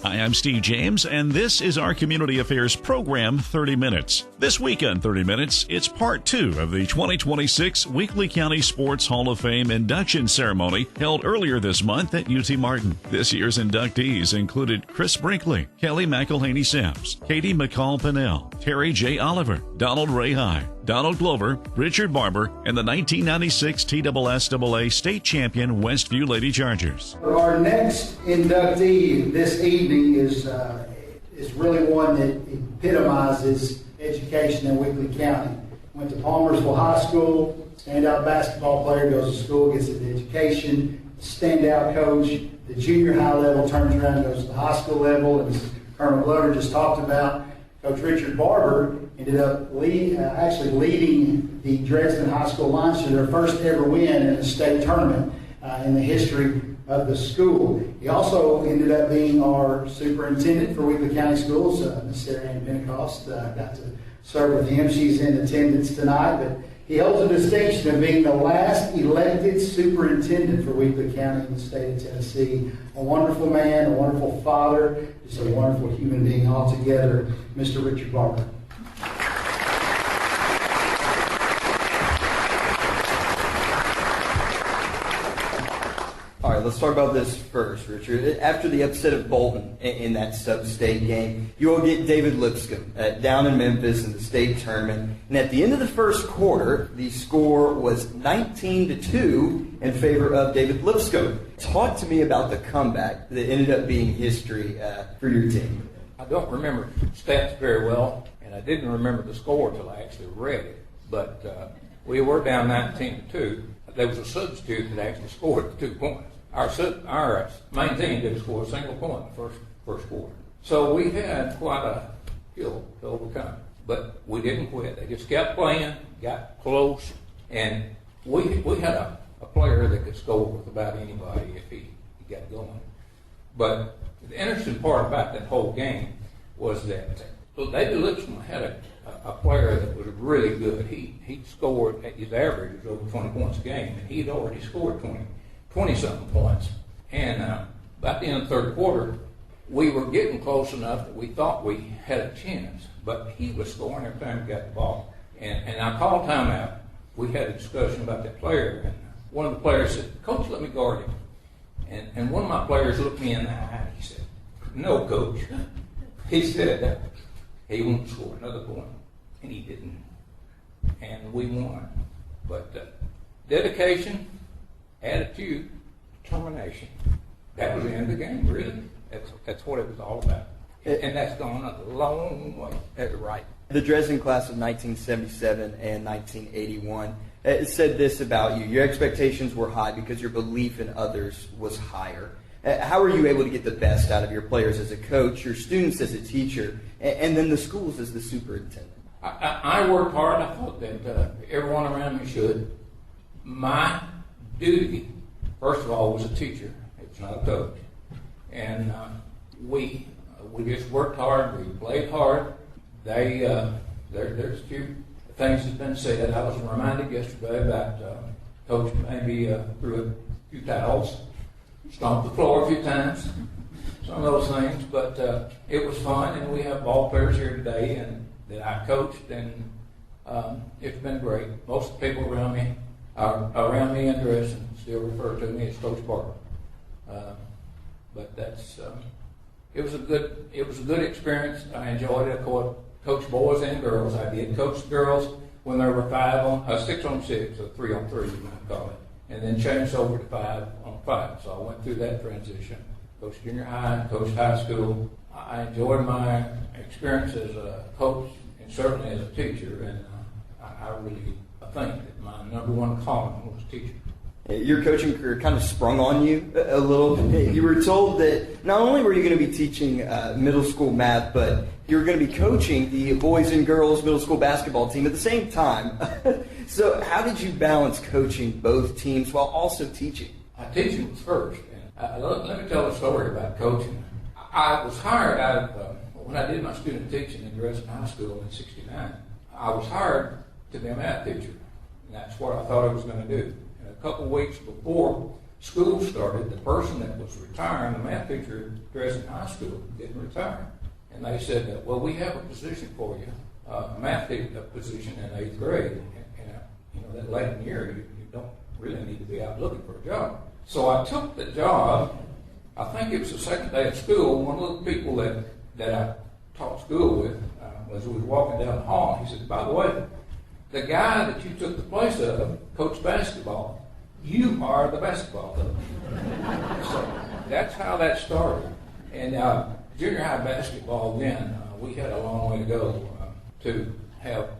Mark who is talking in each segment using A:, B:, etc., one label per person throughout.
A: Hi, I'm Steve James, and this is our Community Affairs program, 30 Minutes. This week on 30 Minutes, it's part 2 of the 2026 Weakley County Sports Hall of Fame induction ceremony held earlier this month at UT Martin. This year's inductees included Chris Brinkley, Kelly McElhaney-Sims, Katie McCall-Pinnell, Terry J. Oliver, Donald Ray High, Donald Glover, Richard Barber, and the 1996 TSSAA state champion Westview Lady Chargers.
B: Our next inductee this evening is really one that epitomizes education in Weakley County. Went to Palmersville High School, standout basketball player, goes to school, gets an education, standout coach, the junior high level, turns around, goes to the high school level, and as Colonel Glover just talked about, Coach Richard Barber ended up leading the Dresden High School Lions to their first ever win in a state tournament in the history of the school. He also ended up being our superintendent for Weakley County Schools, Miss Sarah Ann Pentecost. Got to serve with him. She's in attendance tonight, but he holds the distinction of being the last elected superintendent for Weakley County in the state of Tennessee. A wonderful man, a wonderful father, just a wonderful human being altogether, Mr. Richard Barber.
C: All right, let's talk about this first, Richard. After the upset of Bolton in that sub-state game, you will get David Lipscomb down in Memphis in the state tournament. And at the end of the first quarter, the score was 19-2 in favor of David Lipscomb. Talk to me about the comeback that ended up being history for your team.
D: I don't remember stats very well, and I didn't remember the score until I actually read it. But we were down 19-2. There was a substitute that actually scored the 2 points. Our main team didn't score a single point in the first quarter. So we had quite a hill to overcome. But we didn't quit. They just kept playing, got close, and we had a player that could score with about anybody if he got going. But the interesting part about that whole game was that David Lipscomb had a player that was really good. He scored, his average was over 20 points a game, and he'd already scored 20-something points. And about the end of the third quarter, we were getting close enough that we thought we had a chance, but he was scoring every time he got the ball. And I called timeout. We had a discussion about that player, and one of the players said, "Coach, let me guard him." And one of my players looked me in the eye, and he said, "No, Coach." He said that he won't score another point. And he didn't. And we won. But dedication, attitude, determination. That was the end of the game, really. That's what it was all about. And that's gone a long way.
C: Right. The Dresden class of 1977 and 1981 said this about you. Your expectations were high because your belief in others was higher. How are you able to get the best out of your players as a coach, your students as a teacher, and then the schools as the superintendent?
D: I worked hard. I thought that everyone around me should. My duty, first of all, was a teacher. It was not a coach. And we just worked hard. We played hard. There's a few things that's been said. I was reminded yesterday about Coach maybe threw a few towels, stomped the floor a few times, some of those things. But it was fun, and we have ball players here today and that I coached, and it's been great. Most of the people around me in Dresden still refer to me as Coach Barber. But that's it was a good experience. I enjoyed it. I coached boys and girls. I did coach the girls when there were 6 on 6, or 3 on 3, you might call it, and then changed over to 5 on 5. So I went through that transition. Coached junior high, coached high school. I enjoyed my experience as a coach and certainly as a teacher, and I really think that my number one calling was teaching.
C: Your coaching career kind of sprung on you a little bit. You were told that not only were you going to be teaching middle school math, but you were going to be coaching the boys and girls middle school basketball team at the same time. So how did you balance coaching both teams while also teaching?
D: Teaching was first. And let me tell a story about coaching. I was hired out of, when I did my student teaching in Dresden High School in '69, I was hired to be a math teacher. And that's what I thought I was going to do. And a couple of weeks before school started, the person that was retiring, the math teacher addressing high school, didn't retire. And they said, well, we have a position for you, a math teacher position in 8th grade. And that late in the year, you don't really need to be out looking for a job. So I took the job. I think it was the second day of school. One of the people that I taught school with, as we was walking down the hall, he said, by the way, the guy that you took the place of coached basketball. You are the basketball coach. So that's how that started. And junior high basketball then, we had a long way to go to have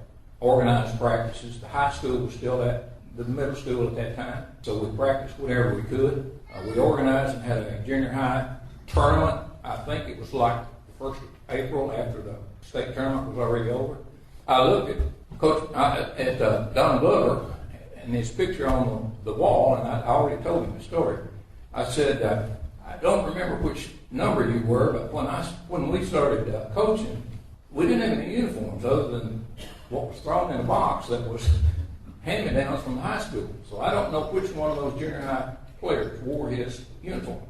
D: organized practices. The high school was still at the middle school at that time, so we practiced whenever we could. We organized and had a junior high tournament. I think it was like the 1st of April after the state tournament was already over. I looked at Coach at Don Glover and his picture on the wall, and I already told him the story. I said, I don't remember which number you were, but when we started coaching, we didn't have any uniforms other than what was thrown in a box that was hand-me-downs from the high school. So I don't know which one of those junior high players wore his uniform,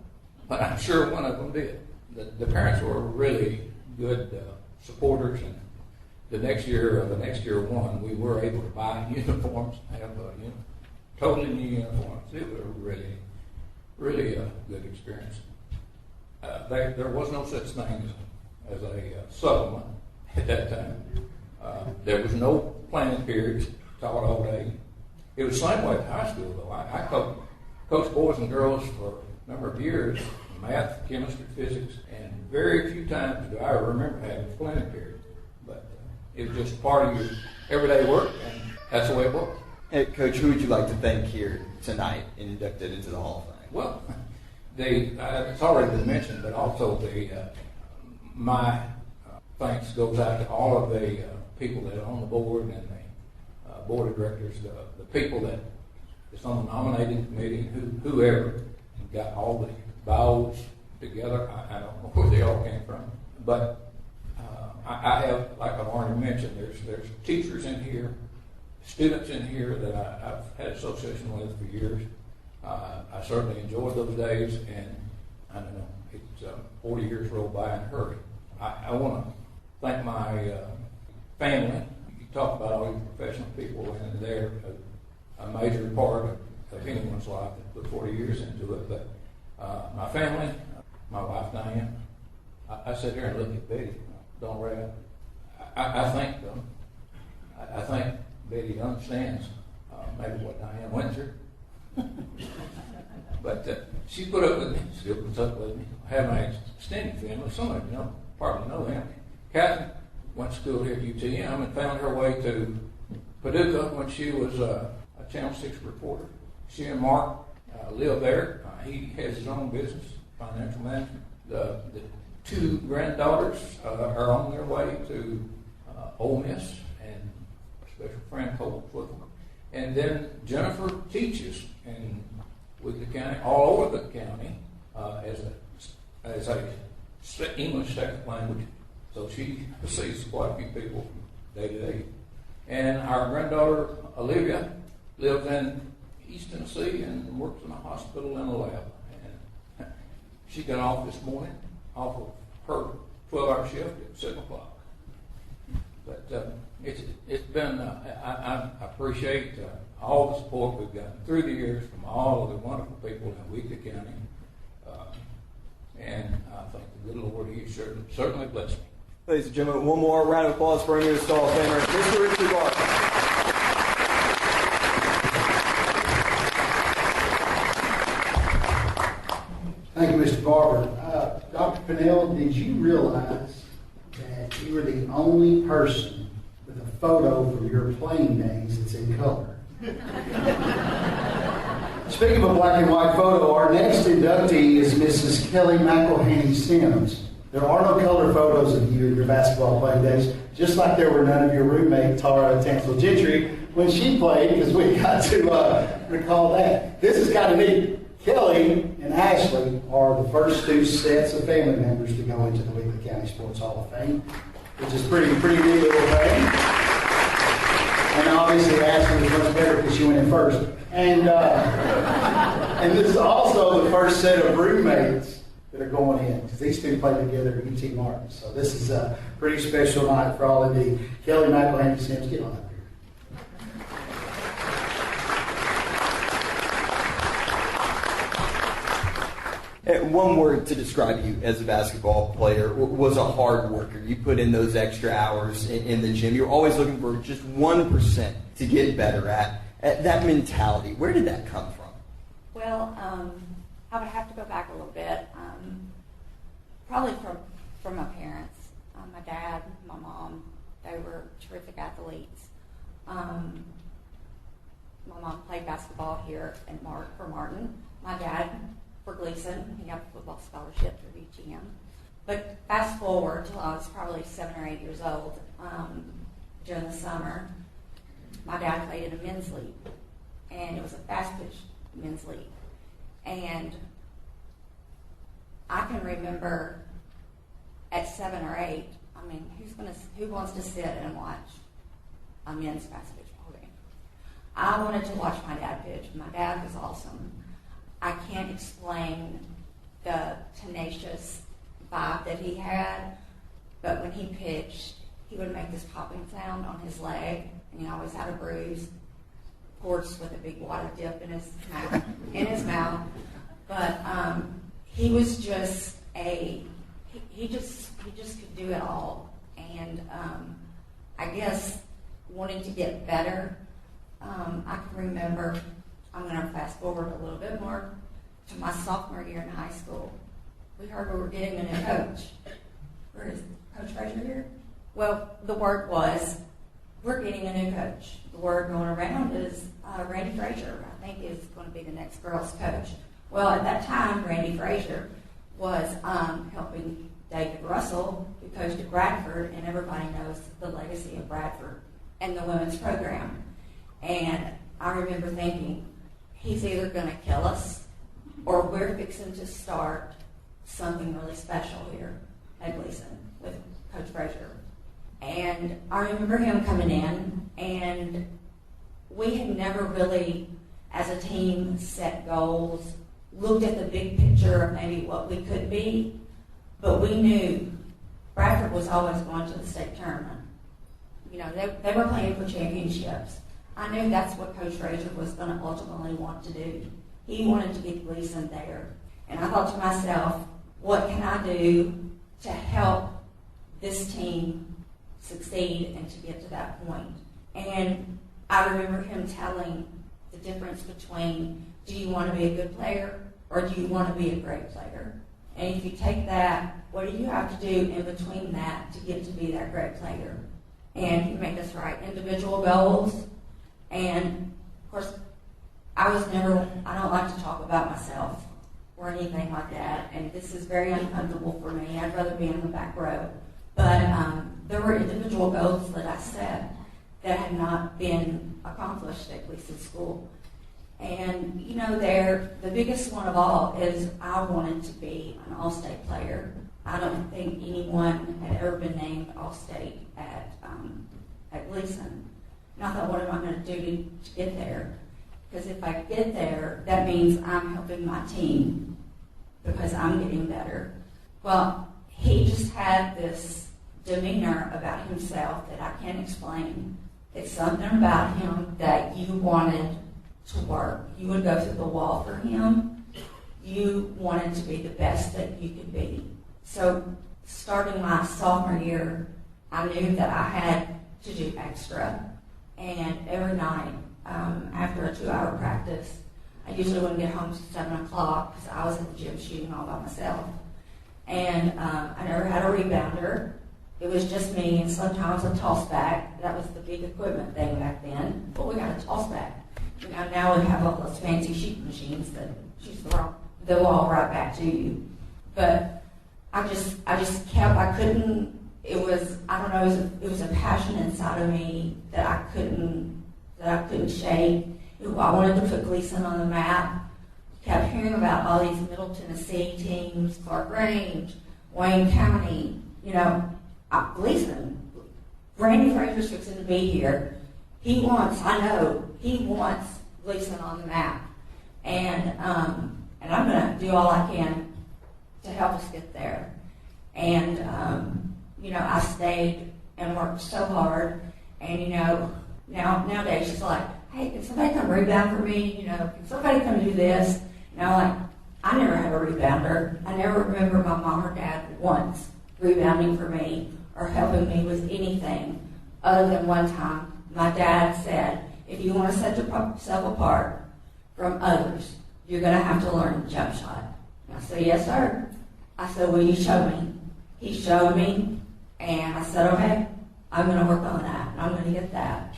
D: but I'm sure one of them did. The parents were really good supporters, and the next year one, we were able to buy uniforms, have totally new uniforms. It was really a good experience. There was no such thing as a supplement at that time. There was no planning periods, taught all day. It was the same way at high school, though. I coached boys and girls for a number of years, math, chemistry, physics, and very few times do I remember having a planning period. But it was just part of your everyday work, and that's the way it was.
C: Hey, Coach, who would you like to thank here tonight inducted into the Hall of Fame?
D: Well, it's already been mentioned, but also my thanks goes out to all of the people that are on the board and the board of directors, the people that is on the nominating committee, whoever got all the bios together. I don't know where they all came from, but I have, like I've already mentioned, there's teachers in here, students in here that I've had association with for years. I certainly enjoyed those days, and I don't know, it's 40 years rolled by in a hurry. I want to thank my family. You talk about all these professional people, and they're a major part of anyone's life that put 40 years into it. But my family, my wife Diane, I sit here and look at Betty, don't rap. I thank them. I think Betty understands maybe what Diane went through. But she put up with me, still puts up with me. I have my extended family. Some of you probably know them. Catherine went to school here at UTM and found her way to Paducah when she was a Channel 6 reporter. She and Mark live there. He has his own business, financial management. The two granddaughters are on their way to Ole Miss, and a special friend Cole with them. And then Jennifer teaches in Weakley County, all over the county, as a English second language. So she sees quite a few people from day to day. And our granddaughter Olivia lives in East Tennessee and works in a hospital in a lab. And she got off this morning off of her 12-hour shift at 7 o'clock. But it's been, I appreciate all the support we've gotten through the years from all of the wonderful people in Weakley County. And I think the good Lord, He certainly blessed me.
C: Ladies and gentlemen, one more round of applause for our newest Hall of Famer, Mr. Richard Barker.
B: Thank you, Mr. Barber. Dr. Pennell, did you realize that you were the only person with a photo from your playing days that's in color? Speaking of a black and white photo, our next inductee is Mrs. Kelly McElhaney Sims. There are no color photos of you in your basketball playing days, just like there were none of your roommate, Tara Tansel Gentry, when she played, because we got to recall that. This is kind of neat. Kelly and Ashley are the first two sets of family members to go into the Weakley County Sports Hall of Fame, which is pretty neat little thing. And obviously Ashley was much better because she went in first. And this is also the first set of roommates that are going in, because these two played together at UT Martin. So this is a pretty special night for all of the Kelly, Michael, Andy Sims. Get on up here.
C: One word to describe you as a basketball player was a hard worker. You put in those extra hours in the gym. You're always looking for just 1% to get better at. That mentality, where did that come from?
E: Well, I would have to go back a little bit. Probably from my parents. My dad, my mom, they were terrific athletes. My mom played basketball here for Martin. My dad for Gleason. He got a football scholarship through UGM. But fast forward till I was probably 7 or 8 years old, during the summer, my dad played in a men's league, and it was a fast pitch men's league. And I can remember at 7 or 8, I mean, who wants to sit and watch a men's fast pitch ball game? I wanted to watch my dad pitch. My dad was awesome. I can't explain the tenacious vibe that he had, but when he pitched, he would make this popping sound on his leg, and he always had a bruise, of course, with a big water dip in his mouth. But he was just he just could do it all. And I guess wanting to get better, I can remember, I'm going to fast forward a little bit more to my sophomore year in high school. We heard we were getting a new coach. Where is Coach Frazier here? Well, the word was, we're getting a new coach. The word going around is Randy Frazier, I think, is going to be the next girls' coach. Well, at that time, Randy Frazier was helping David Russell, who coached at Bradford, and everybody knows the legacy of Bradford and the women's program. And I remember thinking, he's either going to kill us, or we're fixing to start something really special here at Gleason with Coach Frazier. And I remember him coming in, and we had never really, as a team, set goals, looked at the big picture of maybe what we could be, but we knew Bradford was always going to the state tournament. You know, they were playing for championships. I knew that's what Coach Frazier was going to ultimately want to do. He wanted to get Gleason there. And I thought to myself, what can I do to help this team succeed and to get to that point? And I remember him telling the difference between, do you want to be a good player or do you want to be a great player? And if you take that, what do you have to do in between that to get to be that great player? And he made us write individual goals. And of course, I don't like to talk about myself or anything like that. And this is very uncomfortable for me. I'd rather be in the back row. But there were individual goals that I set that had not been accomplished at Gleason School. And, you know, the biggest one of all is I wanted to be an All-State player. I don't think anyone had ever been named All-State at Gleason. And I thought, what am I going to do to get there? Because if I get there, that means I'm helping my team because I'm getting better. Well, he just had this demeanor about himself that I can't explain. It's something about him that you wanted to work. You would go through the wall for him. You wanted to be the best that you could be. So starting my sophomore year, I knew that I had to do extra. And every night, after a 2-hour practice, I usually wouldn't get home till 7 o'clock because I was in the gym shooting all by myself. And I never had a rebounder. It was just me and sometimes a toss back. That was the big equipment thing back then. But we got a toss back. You know, now we have all those fancy shooting machines that shoots the ball right back to you. But I just kept, it was a passion inside of me that I couldn't shake. I wanted to put Gleason on the map. Kept hearing about all these Middle Tennessee teams, Clark Range, Wayne County, you know, Gleason. Randy Frazier's fixing to be here. I know he wants Gleason on the map. And I'm going to do all I can to help us get there. And, I stayed and worked so hard. And, nowadays she's like, hey, can somebody come rebound for me? Can somebody come do this? I never had a rebounder. I never remember my mom or dad once rebounding for me or helping me with anything other than one time. My dad said, if you want to set yourself apart from others, you're going to have to learn the jump shot. And I said, yes, sir. I said, will you show me? He showed me, and I said, okay, I'm going to work on that, and I'm going to get that.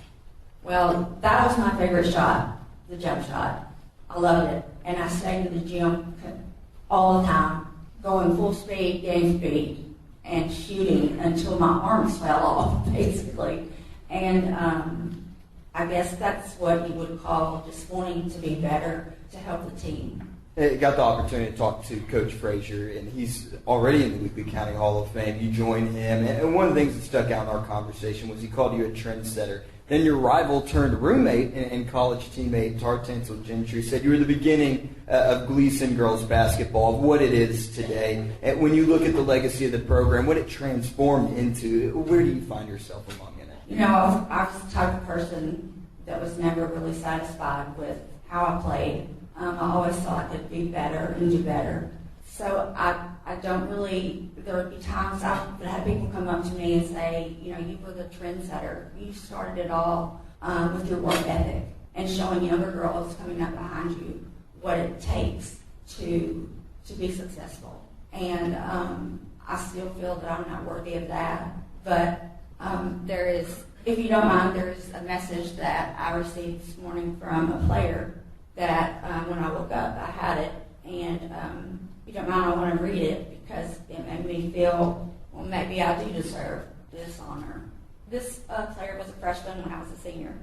E: Well, that was my favorite shot, the jump shot. I loved it, and I stayed in the gym all the time, going full speed, game speed, and shooting until my arms fell off, basically. And I guess that's what you would call just wanting to be better to help the team.
C: I got the opportunity to talk to Coach Frazier, and he's already in the Weakley County Hall of Fame. You joined him, and one of the things that stuck out in our conversation was he called you a trendsetter. Then your rival turned roommate and college teammate, Tartansel Gentry, said you were the beginning of Gleason girls basketball, of what it is today. And when you look at the legacy of the program, what it transformed into, where do you find yourself among it?
E: I was the type of person that was never really satisfied with how I played. I always thought I could be better and do better. So I don't really, there would be times I would have people come up to me and say, you were the trendsetter. You started it all with your work ethic and showing younger girls coming up behind you what it takes to be successful. And I still feel that I'm not worthy of that. But there is, if you don't mind, there is a message that I received this morning from a player that when I woke up, I had it. And if you don't mind, I want to read it because it made me feel, well, maybe I do deserve this honor. This player was a freshman when I was a senior.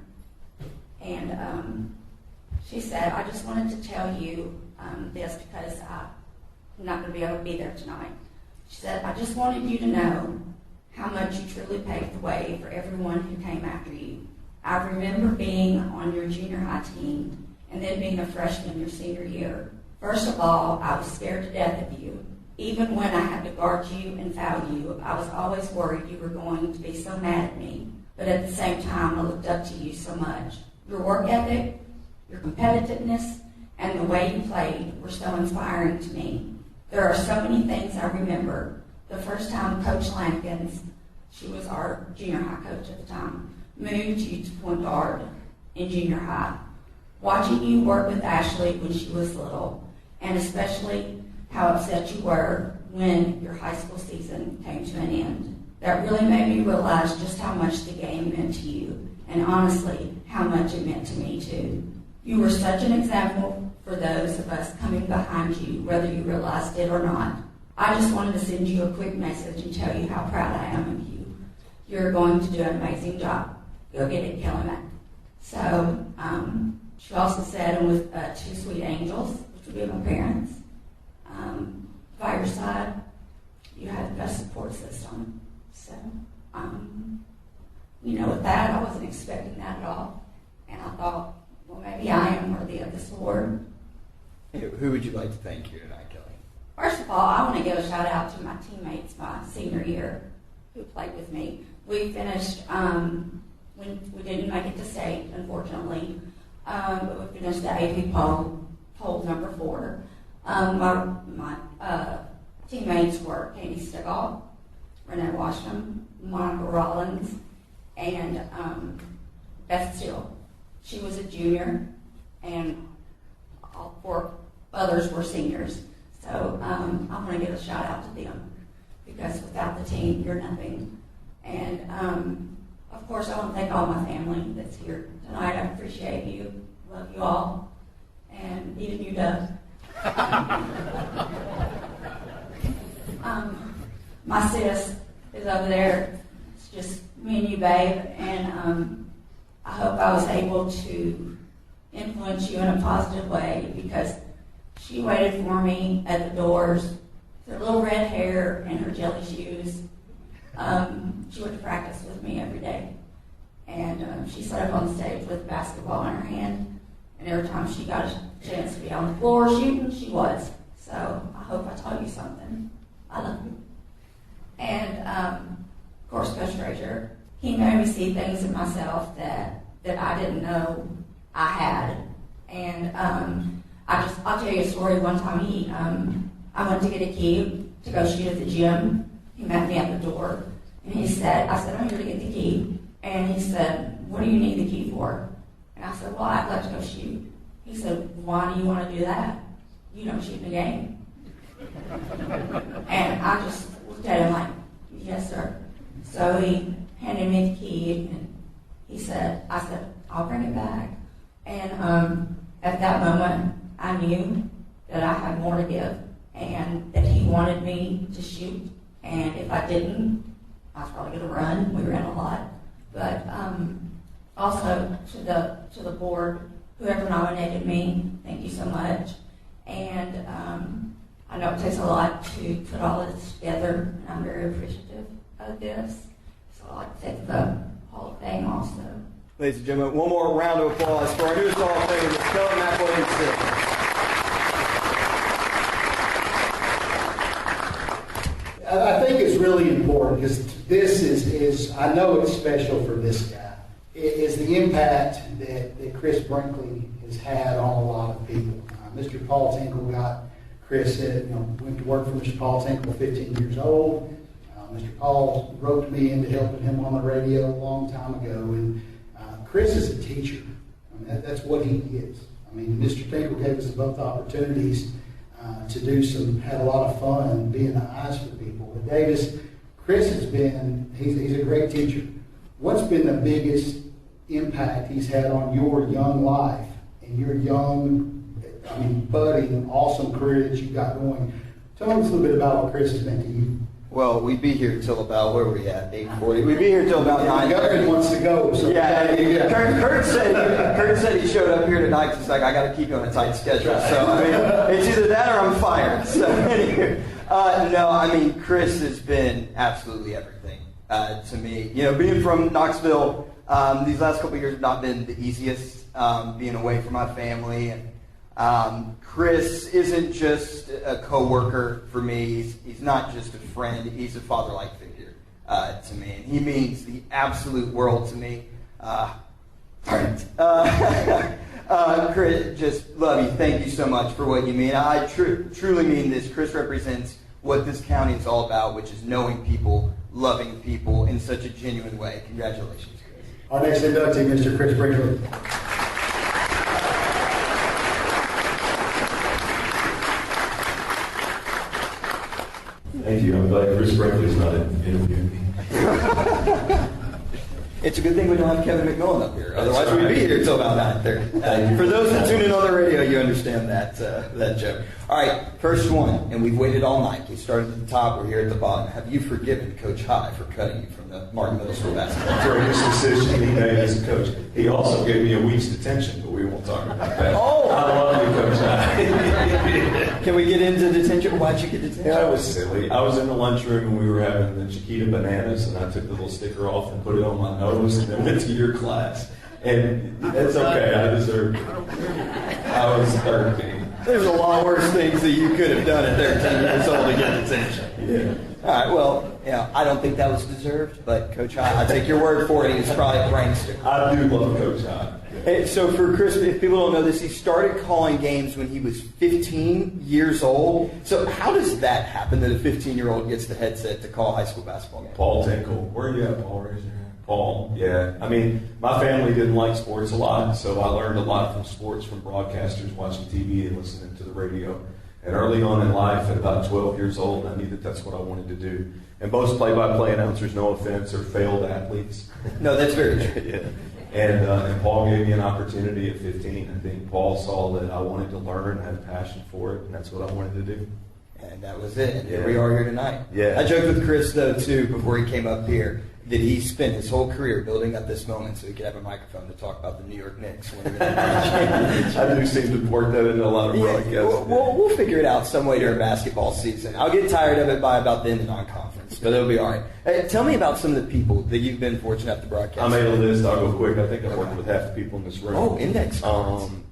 E: And she said, I just wanted to tell you this because I'm not going to be able to be there tonight. She said, I just wanted you to know how much you truly paved the way for everyone who came after you. I remember being on your junior high team and then being a freshman your senior year. First of all, I was scared to death of you. Even when I had to guard you and foul you, I was always worried you were going to be so mad at me. But at the same time, I looked up to you so much. Your work ethic, your competitiveness, and the way you played were so inspiring to me. There are so many things I remember. The first time Coach Lankins, she was our junior high coach at the time, moved you to point guard in junior high. Watching you work with Ashley when she was little, and especially how upset you were when your high school season came to an end. That really made me realize just how much the game meant to you, and honestly, how much it meant to me too. You were such an example for those of us coming behind you, whether you realized it or not. I just wanted to send you a quick message and tell you how proud I am of you. You're going to do an amazing job. Go get it, killing it. So, she also said, and with two sweet angels, which would be my parents, by your side, you have the best support system. So, with that, I wasn't expecting that at all. And I thought, well, maybe I am worthy of this award.
C: Who would you like to thank here tonight, Kelly?
E: First of all, I want to give a shout out to my teammates my senior year who played with me. We finished, we didn't make it to state, unfortunately, but we finished the AP poll number 4. My teammates were Katie Stigall, Renee Washam, Monica Rollins, and Beth Steele. She was a junior, and all 4 others were seniors. So I want to give a shout out to them because without the team, you're nothing. And of course, I want to thank all my family that's here tonight. I appreciate you, love you all, and even you, Doug. My sis is over there. It's just me and you, babe, and I hope I was able to influence you in a positive way because she waited for me at the doors with her little red hair and her jelly shoes. She went to practice with me every day. And she sat up on stage with a basketball in her hand, and every time she got a chance to be on the floor shooting, she was. So I hope I taught you something. I love you. And of course, Coach Frazier, he made me see things in myself that I didn't know I had. And I'll tell you a story. One time I went to get a key to go shoot at the gym. He met me at the door, and I said, I'm here to get the key. And he said, what do you need the key for? And I said, well, I'd like to go shoot. He said, why do you want to do that? You don't shoot in the game. And I just looked at him like, yes, sir. So he handed me the key, and I said, I'll bring it back. And at that moment, I knew that I had more to give, and that he wanted me to shoot. And if I didn't, I was probably going to run. We ran a lot. But also to the board, whoever nominated me, thank you so much. And I know it takes a lot to put all this together, and I'm very appreciative of this. So I'd like to thank the Hall of Fame also.
C: Ladies and gentlemen, one more round of applause for our newest Hall of Famer, Ms. Kelly McWilliams.
B: I think it's really important because this is I know it's special for this guy. It is the impact that Chris Brinkley has had on a lot of people. Mr. Paul Tinkle got Chris, went to work for Mr. Paul Tinkle, 15 years old. Mr. Paul roped me into helping him on the radio a long time ago. And Chris is a teacher. I mean, that's what he is. I mean, Mr. Tinkle gave us both opportunities to have a lot of fun and be in the eyes for people. But Davis, Chris has been, he's a great teacher. What's been the biggest impact he's had on your young life and your young, budding, awesome career that you've got going? Tell us a little bit about what Chris has meant to you.
C: Well, we'd be here till about, where are we at, 8:40? We'd be here till about 9:30.
B: Governor wants to go. So
C: yeah. Kurt said he showed up here tonight. He's like, I got to keep you on a tight schedule. So, it's either that or I'm fired. So, anyway, Chris has been absolutely everything to me. Being from Knoxville, these last couple of years have not been the easiest, being away from my family. And Chris isn't just a co-worker for me. He's not just a friend. He's a father-like figure to me. And he means the absolute world to me. Chris, just love you. Thank you so much for what you mean. I truly mean this. Chris represents what this county is all about, which is knowing people, loving people in such a genuine way. Congratulations, Chris.
B: Our next inductee, Mr. Chris Brinkley.
F: Thank you. I'm glad Chris Brinkley's not interviewing me.
C: It's a good thing we don't have Kevin McMillan up here. Otherwise, we'd be here until about 9:30. For those that tune in on the radio, you understand that joke. All right, first one, and we've waited all night. We started at the top. We're here at the bottom. Have you forgiven Coach High for cutting you from the Martin Middle School basketball?
F: Greatest decision he made as a coach. He also gave me a week's detention, but we won't talk about that.
C: Oh,
F: I love you, Coach High.
C: Can we get into detention? Why'd you get detention?
F: Yeah, it was silly. I was in the lunchroom and we were having the Chiquita bananas, and I took the little sticker off and put it on my nose, and then went to your class. And it's okay. I deserved it. I was 13.
C: There's a lot worse things that you could have done at 13 years old to get detention.
F: Yeah.
C: All right, well, I don't think that was deserved, but Coach High, I take your word for it. He was probably a prankster.
F: I do love Coach High.
C: Hey, so for Chris, if people don't know this, he started calling games when he was 15 years old. So how does that happen that a 15-year-old gets the headset to call high school basketball games?
F: Paul Tinkle. Where are you at, Paul? Raise your hand. Paul, yeah. My family didn't like sports a lot, so I learned a lot from sports, from broadcasters, watching TV and listening to the radio. And early on in life, at about 12 years old, I knew that that's what I wanted to do. And most play-by-play announcers, no offense, are failed athletes.
C: No, that's very true.
F: Yeah. And Paul gave me an opportunity at 15. I think Paul saw that I wanted to learn, had a passion for it, and that's what I wanted to do.
C: And that was it. And here we are here tonight.
F: Yeah.
C: I joked with Chris, though, too, before he came up here, that he spent his whole career building up this moment so he could have a microphone to talk about the New York Knicks.
F: I do seem to port that into a lot of broadcasts.
C: We'll figure it out some way during basketball season. I'll get tired of it by about the end of non-conference. conference, but it'll be all right. Hey, tell me about some of the people that you've been fortunate enough to broadcast.
F: I made a list. I'll go quick. I think I've worked with half the people in this room.
C: Oh, index.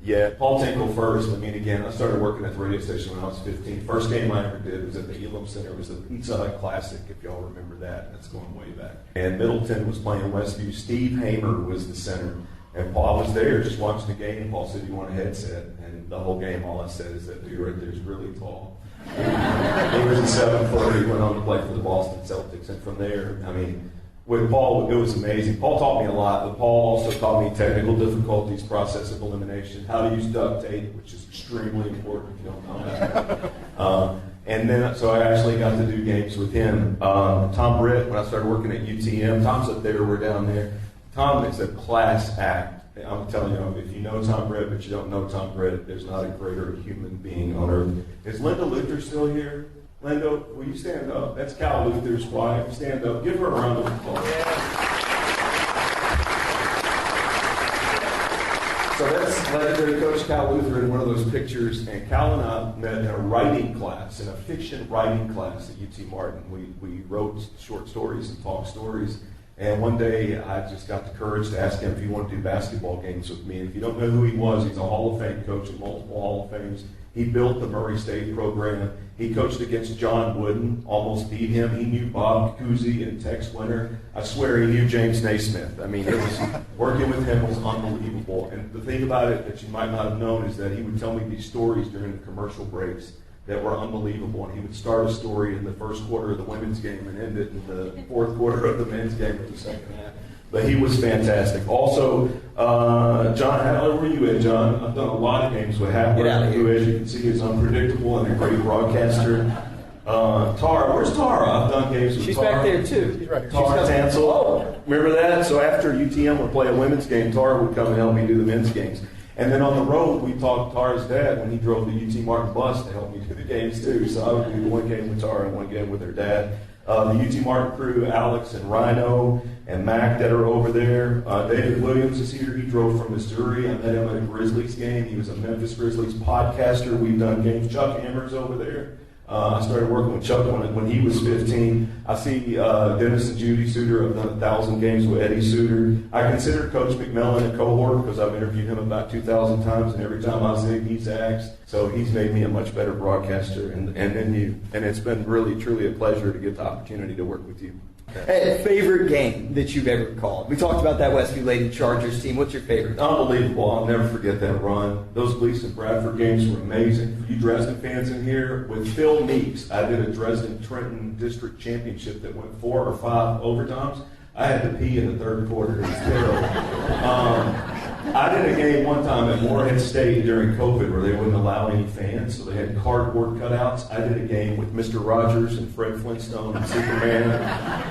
F: Yeah, Paul Tinkle first. I mean, again, I started working at the radio station when I was 15. First game I ever did was at the Elam Center. It was the Pizza Hut Classic, if y'all remember that. That's going way back. And Middleton was playing Westview. Steve Hamer was the center. And Paul was there just watching the game. Paul said, "You want a headset?" And the whole game, all I said is that dude right there is really tall. He was a 7-footer. He went on to play for the Boston Celtics. And from there, I mean, with Paul, it was amazing. Paul taught me a lot, but Paul also taught me technical difficulties, process of elimination, how to use duct tape, which is extremely important if you don't know that. And then, so I actually got to do games with him. Tom Britt, when I started working at UTM, Tom's up there, we're down there. Tom is a class act. I'm telling you, if you know Tom Britt, but you don't know Tom Britt, there's not a greater human being on earth. Is Linda Luther still here? Linda, will you stand up? That's Cal Luther's wife. Stand up. Give her a round of applause. So that's legendary Coach Cal Luther in one of those pictures. And Cal and I met in a writing class, in a fiction writing class at UT Martin. We wrote short stories and talk stories. And one day I just got the courage to ask him if he wanted to do basketball games with me. And if you don't know who he was, he's a Hall of Fame coach at multiple Hall of Fames. He built the Murray State program. He coached against John Wooden, almost beat him. He knew Bob Cousy and Tex Winter. I swear he knew James Naismith. I mean, it was working with him was unbelievable. And the thing about it that you might not have known is that he would tell me these stories during the commercial breaks that were unbelievable. And he would start a story in the first quarter of the women's game and end it in the fourth quarter of the men's game in the second half. But he was fantastic. Also, John, how were you at, John? I've done a lot of games with Hapler, who, as you can see, is unpredictable and a great broadcaster. Tara, where's Tara? I've done games with Tara.
C: She's back there, too. She's right here.
F: Tara Tansel. Oh. Remember that? So after UTM would play a women's game, Tara would come and help me do the men's games. And then on the road, we talked to Tara's dad when he drove the UT Martin bus to help me do the games, too. So I would do one game with Tara and one game with her dad. The UT Martin crew, Alex and Rhino and Mac that are over there. David Williams is here. He drove from Missouri. I met him at a Grizzlies game. He was a Memphis Grizzlies podcaster. We've done games. Chuck Hammer's over there. I started working with Chuck when he was 15. I see Dennis and Judy Suter. I've done 1,000 games with Eddie Suter. I consider Coach McMillan a cohort because I've interviewed him about 2,000 times, and every time I zig, he zags. So he's made me a much better broadcaster, and then you. And it's been really, truly a pleasure to get the opportunity to work with you.
C: Hey, favorite game that you've ever called? We talked about that Westview Lady Chargers team. What's your favorite?
F: Unbelievable. I'll never forget that run. Those Gleason Bradford games were amazing. For you Dresden fans in here, with Phil Meeks, I did a Dresden-Trenton District Championship that went 4 or 5 overtimes. I had to pee in the third quarter. It was terrible. I did a game one time at Morehead State during COVID where they wouldn't allow any fans, so they had cardboard cutouts. I did a game with Mr. Rogers and Fred Flintstone and Superman,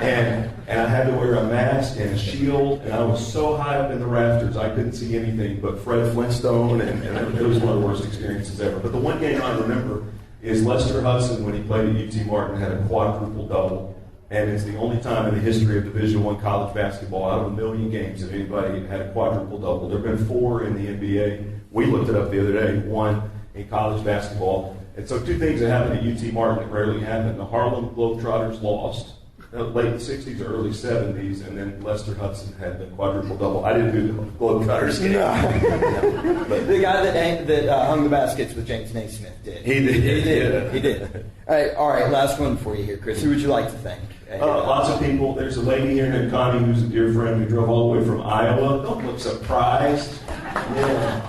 F: and I had to wear a mask and a shield, and I was so high up in the rafters I couldn't see anything but Fred Flintstone, and it was one of the worst experiences ever. But the one game I remember is Lester Hudson, when he played at UT Martin, had a quadruple double. And it's the only time in the history of Division I college basketball out of 1 million games that anybody had a quadruple double. There have been 4 in the NBA. We looked it up the other day, 1 in college basketball. And so 2 things that happened at UT Martin that rarely happen. The Harlem Globetrotters lost late 60s or early 70s, and then Lester Hudson had the quadruple double. I didn't do the Globetrotters game.
C: No. But the guy that hung the baskets with James Naismith did.
F: He did.
C: He did. All right, last one for you here, Chris. Who would you like to thank?
F: Lots of people. There's a lady here named Connie who's a dear friend who drove all the way from Iowa. Don't look surprised. Yeah.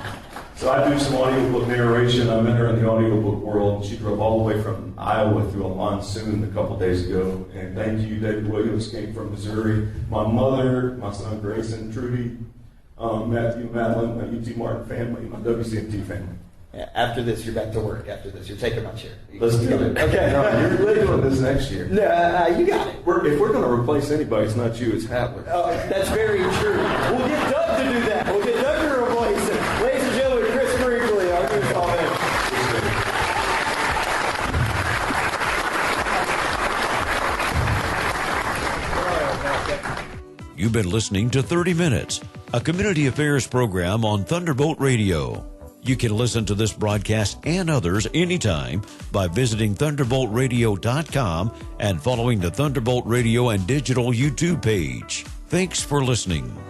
F: So I do some audiobook narration. I met her in the audiobook world. She drove all the way from Iowa through a monsoon a couple days ago. And thank you, David Williams came from Missouri. My mother, my son Grayson, Trudy, Matthew, Madeline, my UT Martin family, my WCMT family.
C: Yeah, after this, you're back to work. After this, you're taking my chair.
F: Let's do it.
C: Okay.
F: No, you're doing this next year.
C: No, you got it.
F: If we're going to replace anybody, it's not you, it's Hapler.
C: That's very true. We'll get Doug to do that. We'll get Doug to replace him. Ladies and gentlemen, Chris Weakley, our new comment.
G: You've been listening to 30 Minutes, a community affairs program on Thunderbolt Radio. You can listen to this broadcast and others anytime by visiting thunderboltradio.com and following the Thunderbolt Radio and Digital YouTube page. Thanks for listening.